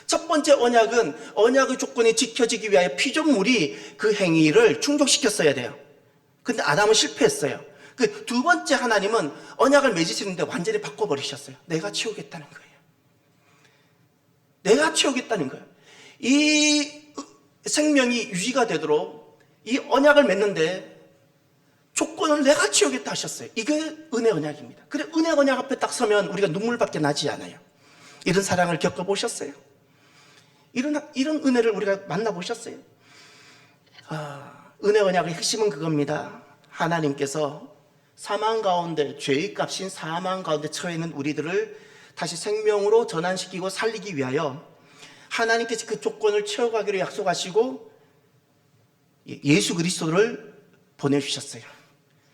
첫 번째 언약은 언약의 조건이 지켜지기 위하여 피조물이 그 행위를 충족시켰어야 돼요. 근데 아담은 실패했어요. 그 두 번째 하나님은 언약을 맺으시는데 완전히 바꿔버리셨어요. 내가 치우겠다는 거예요. 내가 치우겠다는 거예요. 이 생명이 유지가 되도록 이 언약을 맺는데 조건을 내가 치우겠다 하셨어요. 이게 은혜 언약입니다. 그래 은혜 언약 앞에 딱 서면 우리가 눈물밖에 나지 않아요. 이런 사랑을 겪어보셨어요? 이런 은혜를 우리가 만나보셨어요? 은혜 언약의 핵심은 그겁니다. 하나님께서 사망 가운데 죄의 값인 사망 가운데 처해 있는 우리들을 다시 생명으로 전환시키고 살리기 위하여 하나님께서 그 조건을 채워가기로 약속하시고 예수 그리스도를 보내주셨어요.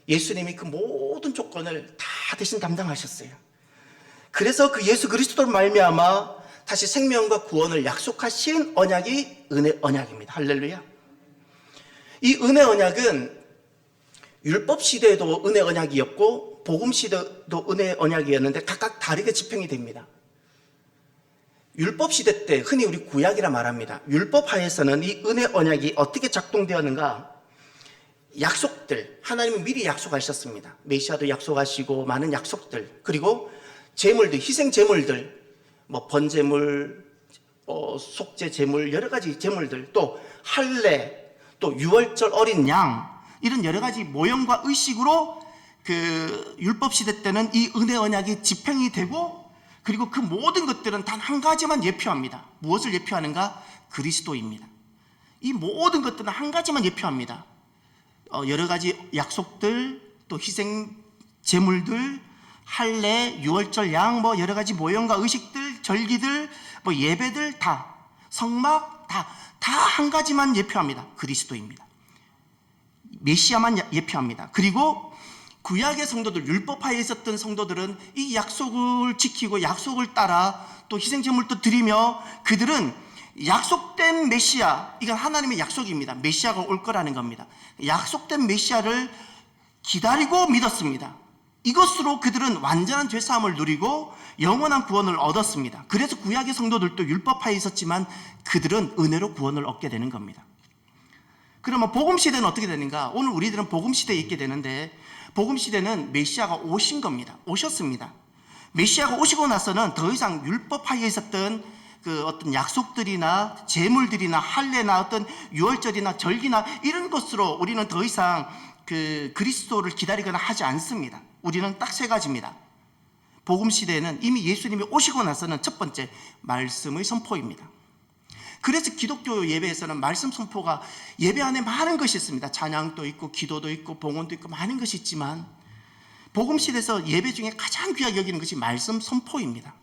예수님이 그 모든 조건을 다 대신 담당하셨어요. 그래서 그 예수 그리스도로 말미암아 다시 생명과 구원을 약속하신 언약이 은혜 언약입니다. 할렐루야. 이 은혜 언약은 율법 시대에도 은혜 언약이었고 복음 시대도 은혜 언약이었는데 각각 다르게 집행이 됩니다. 율법 시대 때 흔히 우리 구약이라 말합니다. 율법 하에서는 이 은혜 언약이 어떻게 작동되었는가? 약속들, 하나님은 미리 약속하셨습니다. 메시아도 약속하시고 많은 약속들, 그리고 제물들, 희생 제물들, 뭐 번제물, 속죄 제물, 여러 가지 제물들, 또 할례, 또 유월절 어린 양, 이런 여러 가지 모형과 의식으로 그 율법 시대 때는 이 은혜 언약이 집행이 되고, 그리고 그 모든 것들은 단 한 가지만 예표합니다. 무엇을 예표하는가? 그리스도입니다. 이 모든 것들은 한 가지만 예표합니다. 여러 가지 약속들, 또 희생 제물들, 할례, 유월절 양, 뭐 여러 가지 모형과 의식들, 절기들, 뭐 예배들 다, 성막 다 한 가지만 예표합니다. 그리스도입니다. 메시아만 예표합니다. 그리고 구약의 성도들, 율법하에 있었던 성도들은 이 약속을 지키고 약속을 따라 또 희생제물도 드리며 그들은 약속된 메시아, 이건 하나님의 약속입니다. 메시아가 올 거라는 겁니다. 약속된 메시아를 기다리고 믿었습니다. 이것으로 그들은 완전한 죄사함을 누리고 영원한 구원을 얻었습니다. 그래서 구약의 성도들도 율법하에 있었지만 그들은 은혜로 구원을 얻게 되는 겁니다. 그러면 복음시대는 어떻게 되는가? 오늘 우리들은 복음시대에 있게 되는데 복음시대는 메시아가 오신 겁니다. 오셨습니다. 메시아가 오시고 나서는 더 이상 율법하에 있었던 그 어떤 약속들이나 제물들이나 할례나 어떤 유월절이나 절기나 이런 것으로 우리는 더 이상 그 그리스도를 기다리거나 하지 않습니다. 우리는 딱 세 가지입니다. 복음 시대에는 이미 예수님이 오시고 나서는 첫 번째 말씀의 선포입니다. 그래서 기독교 예배에서는 말씀 선포가 예배 안에 많은 것이 있습니다. 찬양도 있고 기도도 있고 봉헌도 있고 많은 것이 있지만 복음 시대에서 예배 중에 가장 귀하게 여기는 것이 말씀 선포입니다.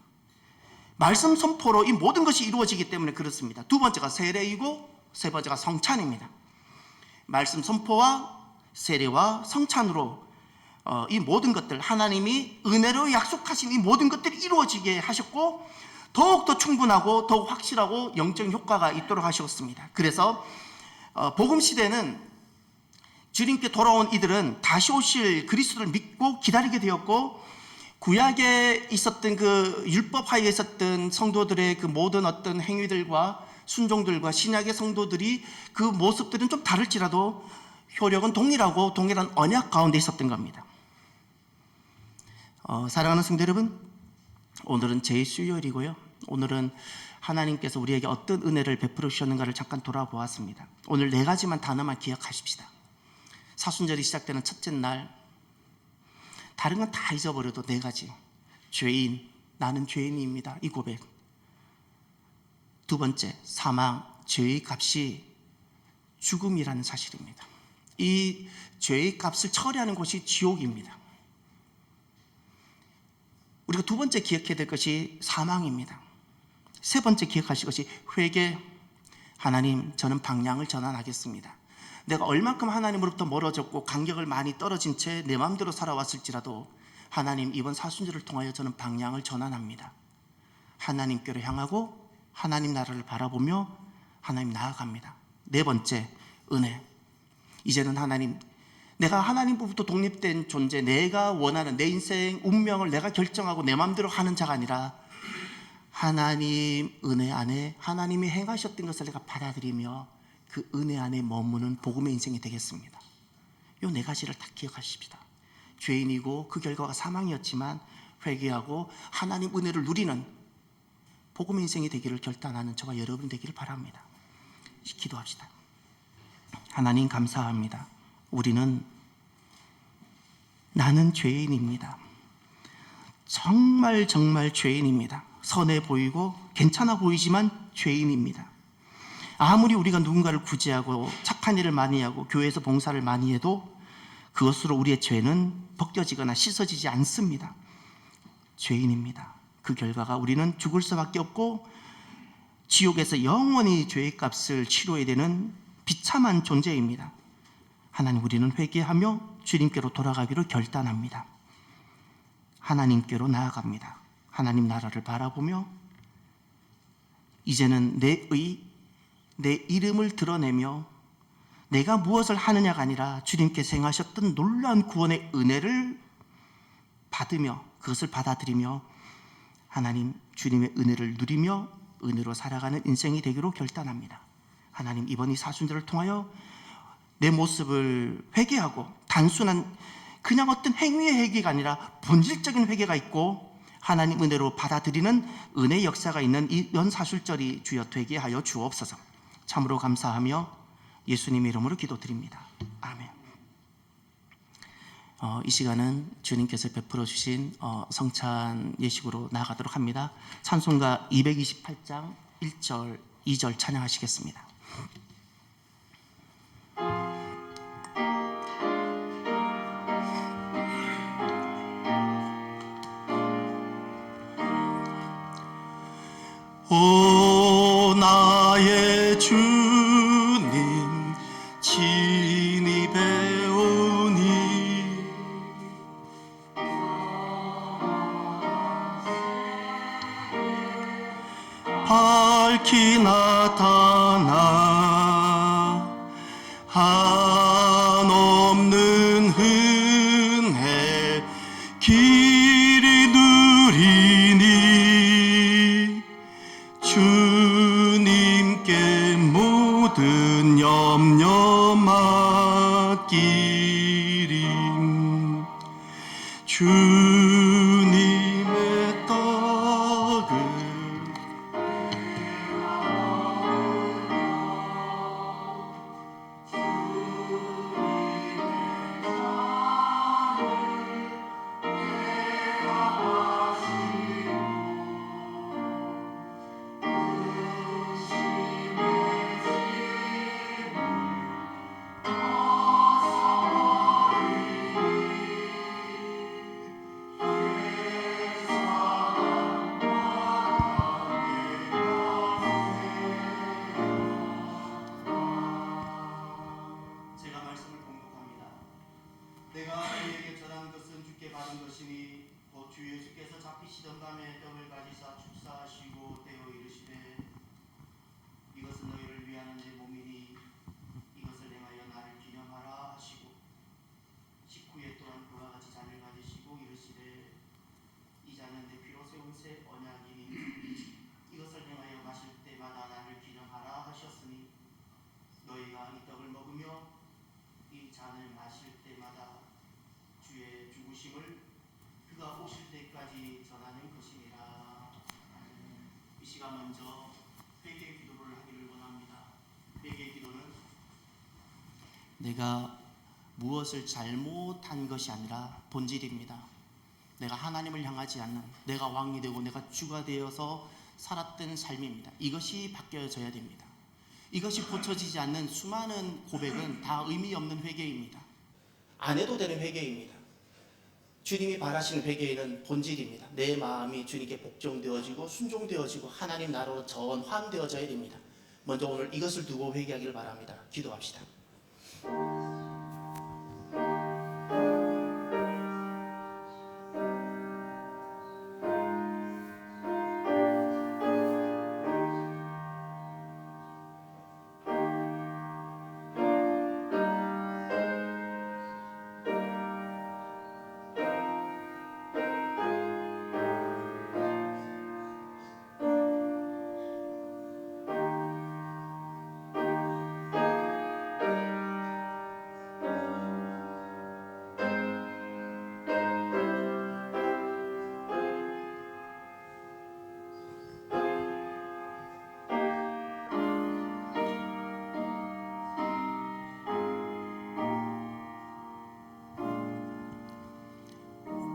말씀 선포로 이 모든 것이 이루어지기 때문에 그렇습니다. 두 번째가 세례이고 세 번째가 성찬입니다. 말씀 선포와 세례와 성찬으로 이 모든 것들, 하나님이 은혜로 약속하신 이 모든 것들이 이루어지게 하셨고 더욱더 충분하고 더욱 확실하고 영적인 효과가 있도록 하셨습니다. 그래서 복음 시대는 주님께 돌아온 이들은 다시 오실 그리스도를 믿고 기다리게 되었고 구약에 있었던 그 율법하에 있었던 성도들의 그 모든 어떤 행위들과 순종들과 신약의 성도들이 그 모습들은 좀 다를지라도 효력은 동일하고 동일한 언약 가운데 있었던 겁니다. 사랑하는 성도 여러분, 오늘은 제2수요일이고요. 오늘은 하나님께서 우리에게 어떤 은혜를 베풀어 주셨는가를 잠깐 돌아보았습니다. 오늘 4가지만 단어만 기억하십시다. 사순절이 시작되는 첫째 날, 다른 건 다 잊어버려도 4가지. 죄인, 나는 죄인입니다. 이 고백. 두 번째, 사망, 죄의 값이 죽음이라는 사실입니다. 이 죄의 값을 처리하는 곳이 지옥입니다. 우리가 두 번째 기억해야 될 것이 사망입니다. 세 번째 기억하실 것이 회개. 하나님, 저는 방향을 전환하겠습니다. 내가 얼만큼 하나님으로부터 멀어졌고 간격을 많이 떨어진 채 내 마음대로 살아왔을지라도 하나님, 이번 사순절을 통하여 저는 방향을 전환합니다. 하나님께로 향하고 하나님 나라를 바라보며 하나님 나아갑니다. 네 번째, 은혜. 이제는 하나님, 내가 하나님으로부터 독립된 존재, 내가 원하는 내 인생 운명을 내가 결정하고 내 마음대로 하는 자가 아니라 하나님 은혜 안에 하나님이 행하셨던 것을 내가 받아들이며 그 은혜 안에 머무는 복음의 인생이 되겠습니다. 이 4가지를 다 기억하십시다. 죄인이고 그 결과가 사망이었지만 회개하고 하나님 은혜를 누리는 복음의 인생이 되기를 결단하는 저와 여러분 되기를 바랍니다. 기도합시다. 하나님, 감사합니다. 나는 죄인입니다. 정말 죄인입니다. 선해 보이고 괜찮아 보이지만 죄인입니다. 아무리 우리가 누군가를 구제하고 착한 일을 많이 하고 교회에서 봉사를 많이 해도 그것으로 우리의 죄는 벗겨지거나 씻어지지 않습니다. 죄인입니다. 그 결과가 우리는 죽을 수밖에 없고 지옥에서 영원히 죄의 값을 치러야 되는 비참한 존재입니다. 하나님, 우리는 회개하며 주님께로 돌아가기로 결단합니다. 하나님께로 나아갑니다. 하나님 나라를 바라보며 이제는 내 이름을 드러내며 내가 무엇을 하느냐가 아니라 주님께서 행하셨던 놀라운 구원의 은혜를 받으며 그것을 받아들이며 하나님 주님의 은혜를 누리며 은혜로 살아가는 인생이 되기로 결단합니다. 하나님, 이번 이 사순절을 통하여 내 모습을 회개하고 단순한 그냥 어떤 행위의 회개가 아니라 본질적인 회개가 있고 하나님 은혜로 받아들이는 은혜의 역사가 있는 이 연사순절이 주여 되게 하여 주옵소서. 참으로 감사하며 예수님의 이름으로 기도드립니다. 아멘. 이 시간은 주님께서 베풀어 주신 성찬 예식으로 나아가도록 합니다. 찬송가 228장 1절 2절 찬양하시겠습니다. 오 나의 주님 친히 배우니 밝히 나타나 한없는 은혜 길이 누리니 주님께 모든 염려 맡기리. 주님의 떡을 부르심을 그가 오실 때까지 전하는 것이니라. 이 시간 먼저 회개 기도를 하기를 원합니다. 회개 기도는 내가 무엇을 잘못한 것이 아니라 본질입니다. 내가 하나님을 향하지 않는, 내가 왕이 되고 내가 주가 되어서 살았던 삶입니다. 이것이 바뀌어져야 됩니다. 이것이 고쳐지지 않는 수많은 고백은 다 의미 없는 회개입니다. 안 해도 되는 회개입니다. 주님이 바라시는 회개는 본질입니다. 내 마음이 주님께 복종되어지고 순종되어지고 하나님 나라로 전환되어져야 됩니다. 먼저 오늘 이것을 두고 회개하기를 바랍니다. 기도합시다.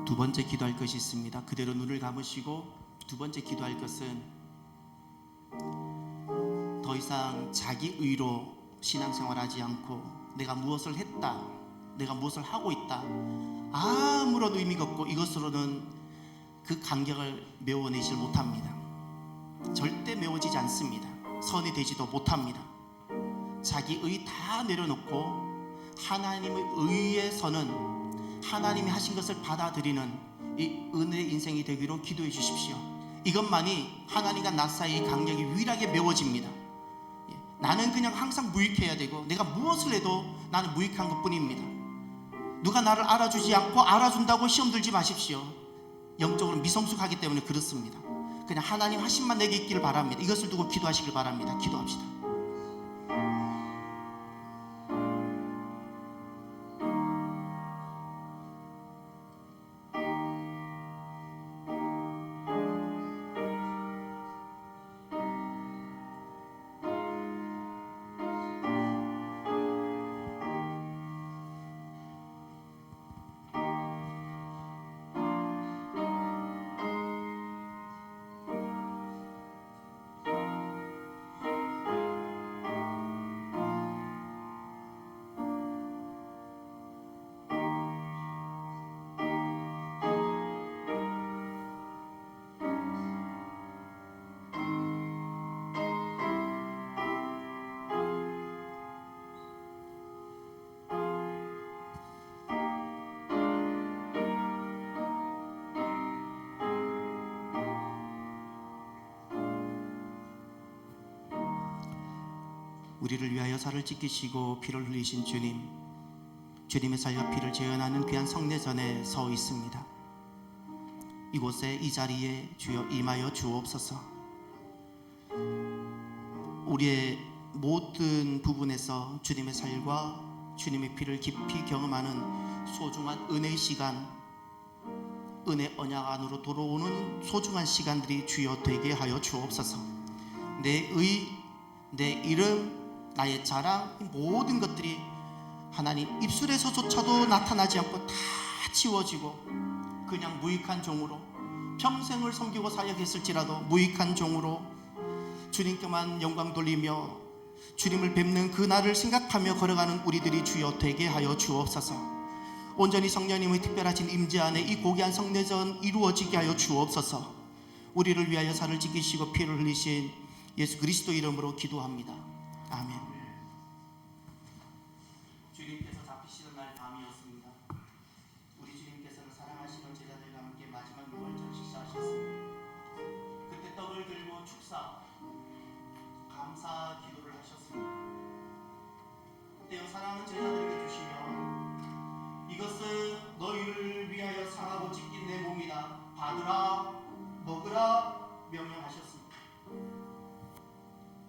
두 번째 기도할 것이 있습니다. 그대로 눈을 감으시고 두 번째 기도할 것은 더 이상 자기 의로 신앙생활하지 않고 내가 무엇을 했다, 내가 무엇을 하고 있다, 아무런 의미가 없고 이것으로는 그 간격을 메워내질 못합니다. 절대 메워지지 않습니다. 선이 되지도 못합니다. 자기 의 다 내려놓고 하나님의 의에 서는, 하나님이 하신 것을 받아들이는 이 은혜의 인생이 되기로 기도해 주십시오. 이것만이 하나님과 나 사이의 간격이 유일하게 메워집니다. 나는 그냥 항상 무익해야 되고 내가 무엇을 해도 나는 무익한 것뿐입니다. 누가 나를 알아주지 않고 알아준다고 시험 들지 마십시오. 영적으로 미성숙하기 때문에 그렇습니다. 그냥 하나님 하심만 내게 있기를 바랍니다. 이것을 두고 기도하시길 바랍니다. 기도합시다. 우리를 위하여 살을 찢기시고 피를 흘리신 주님, 주님의 살과 피를 재현하는 귀한 성례전에 서 있습니다. 이곳에 이 자리에 주여 임하여 주옵소서. 우리의 모든 부분에서 주님의 살과 주님의 피를 깊이 경험하는 소중한 은혜의 시간, 은혜 언약 안으로 들어오는 소중한 시간들이 주여 되게 하여 주옵소서. 내 의, 내 이름, 나의 자랑, 모든 것들이 하나님 입술에서조차도 나타나지 않고 다 지워지고 그냥 무익한 종으로, 평생을 섬기고 사역했을지라도 무익한 종으로 주님께만 영광 돌리며 주님을 뵙는 그날을 생각하며 걸어가는 우리들이 주여 되게 하여 주옵소서. 온전히 성령님의 특별하신 임재 안에 이 고귀한 성례전 이루어지게 하여 주옵소서. 우리를 위하여 살을 찢기시고 피를 흘리신 예수 그리스도 이름으로 기도합니다. 아멘. 주님께서 잡히시던 날 밤이었습니다. 우리 주님께서는 사랑하시는 제자들과 함께 마지막 유월절 식사하셨습니다. 그때 떡을 들고 축사, 감사 기도를 하셨습니다. 그때 사랑하는 제자들에게 주시며 이것은 너희를 위하여 상하고 찢긴 내 몸이다. 받으라, 먹으라 명령하셨습니다.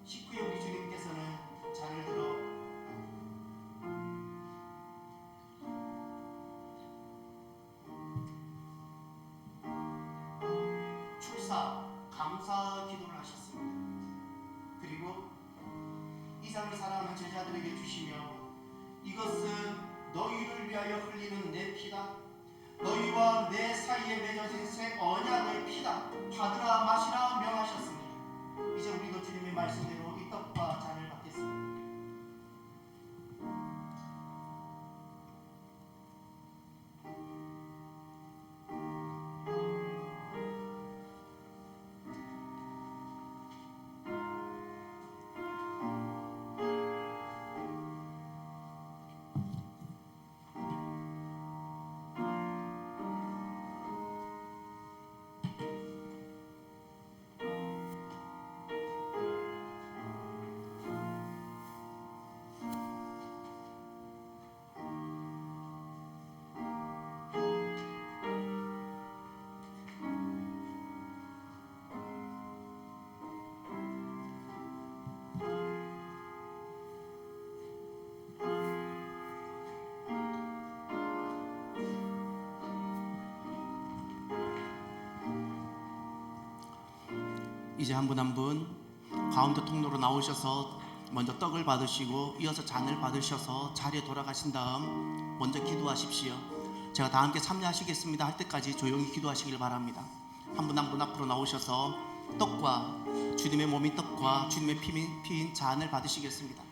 식후에 우리 주님께서는 잔을 들어 세상을 사랑하는 제자들에게 주시며 이것은 너희를 위하여 흘리는 내 피다. 너희와 내 사이에 맺어진 새 언약의 피다. 받으라 마시라 명하셨습니다. 이제 우리도 주님의 말씀대로 이 떡과 잔을 받겠습니다. 이제 한 분 한 분 가운데 통로로 나오셔서 먼저 떡을 받으시고 이어서 잔을 받으셔서 자리에 돌아가신 다음 먼저 기도하십시오. 제가 다 함께 참여하시겠습니다 할 때까지 조용히 기도하시길 바랍니다. 한 분 한 분 앞으로 나오셔서 떡과 주님의 몸인 떡과 주님의 피인 잔을 받으시겠습니다.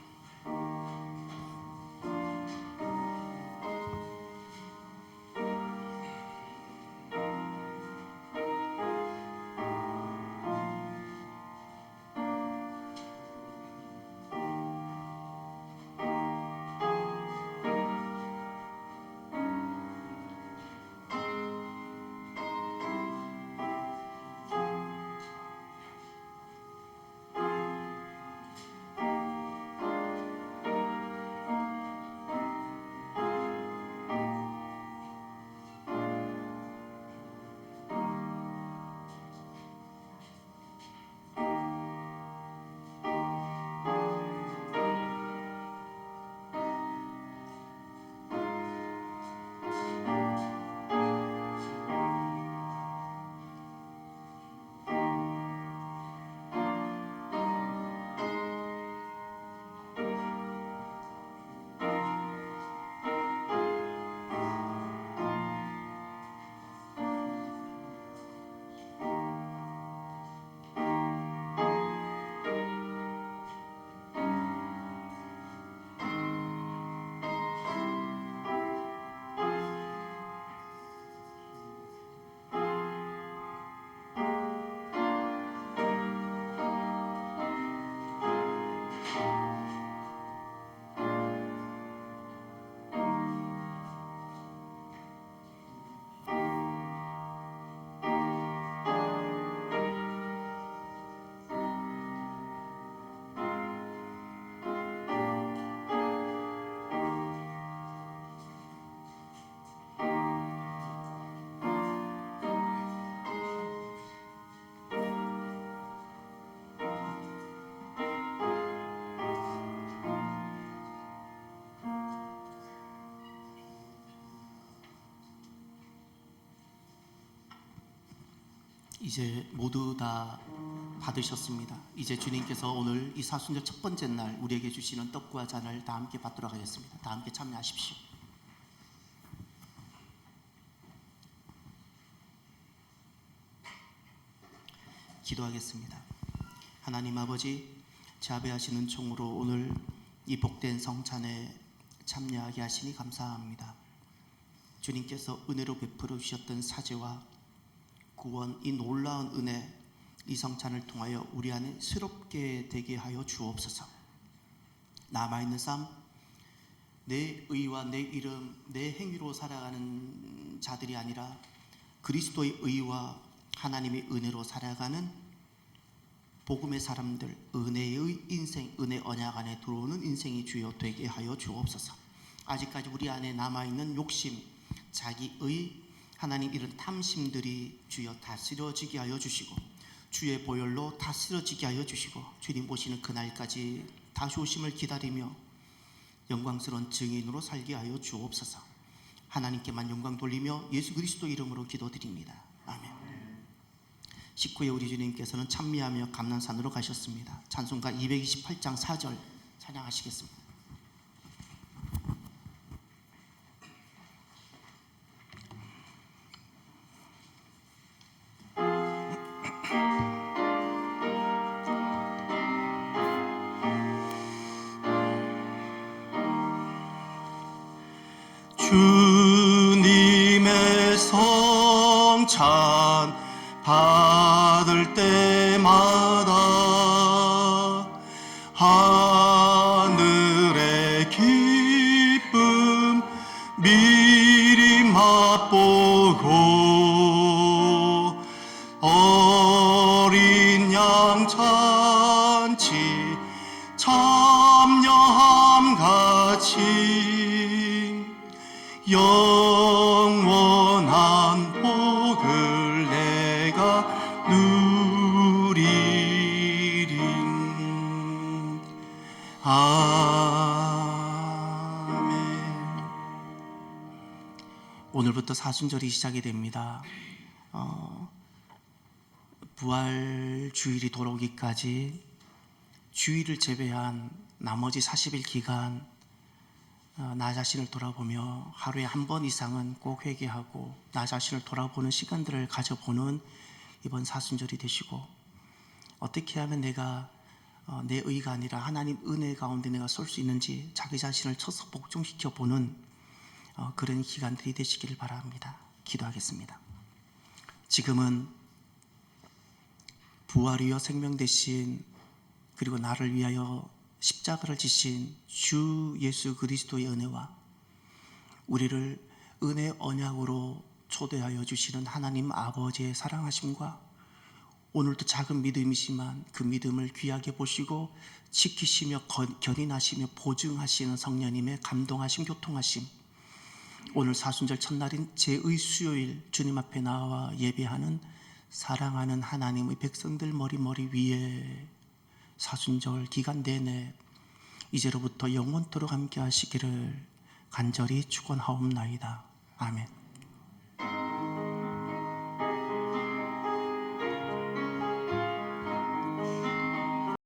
이제 모두 다 받으셨습니다. 이제 주님께서 오늘 이 사순절 첫 번째 날 우리에게 주시는 떡과 잔을 다 함께 받도록 하겠습니다. 다 함께 참여하십시오. 기도하겠습니다. 하나님 아버지, 자비하시는 총으로 오늘 이 복된 성찬에 참여하게 하시니 감사합니다. 주님께서 은혜로 베풀어 주셨던 사죄와 구원, 이 놀라운 은혜, 이 성찬을 통하여 우리 안에 새롭게 되게 하여 주옵소서. 남아있는 삶, 내 의와 내 이름, 내 행위로 살아가는 자들이 아니라 그리스도의 의와 하나님의 은혜로 살아가는 복음의 사람들, 은혜의 인생, 은혜 언약 안에 들어오는 인생이 주여 되게 하여 주옵소서. 아직까지 우리 안에 남아있는 욕심, 자기의 하나님 이런 탐심들이 주여 다스려지게 하여 주시고 주의 보혈로 다스려지게 하여 주시고 주님 오시는 그날까지 다시 오심을 기다리며 영광스러운 증인으로 살게 하여 주옵소서. 하나님께만 영광 돌리며 예수 그리스도 이름으로 기도드립니다. 아멘. 식후에 우리 주님께서는 찬미하며 감람산으로 가셨습니다. 찬송가 228장 4절 찬양하시겠습니다. 주님의 성찬 받을 때마다 하늘의 기쁨 미리 맛보고 어린 양 잔치 참여함 같이 영원한 복을 내가 누리리. 아멘. 오늘부터 사순절이 시작이 됩니다. 부활 주일이 돌아오기까지 주일을 제외한 나머지 40일 기간 나 자신을 돌아보며 하루에 한 번 이상은 꼭 회개하고 나 자신을 돌아보는 시간들을 가져보는 이번 사순절이 되시고, 어떻게 하면 내가 내 의가 아니라 하나님 은혜 가운데 내가 설 수 있는지 자기 자신을 쳐서 복종시켜 보는 그런 기간들이 되시기를 바랍니다. 기도하겠습니다. 지금은 부활 이어 생명 되신, 그리고 나를 위하여 십자가를 지신 주 예수 그리스도의 은혜와 우리를 은혜 언약으로 초대하여 주시는 하나님 아버지의 사랑하심과 오늘도 작은 믿음이지만 그 믿음을 귀하게 보시고 지키시며 견인하시며 보증하시는 성령님의 감동하심, 교통하심, 오늘 사순절 첫날인 제2 수요일 주님 앞에 나와 예배하는 사랑하는 하나님의 백성들 머리 위에 사순절 기간 내내 이제로부터 영원토록 함께 하시기를 간절히 축원하옵나이다. 아멘.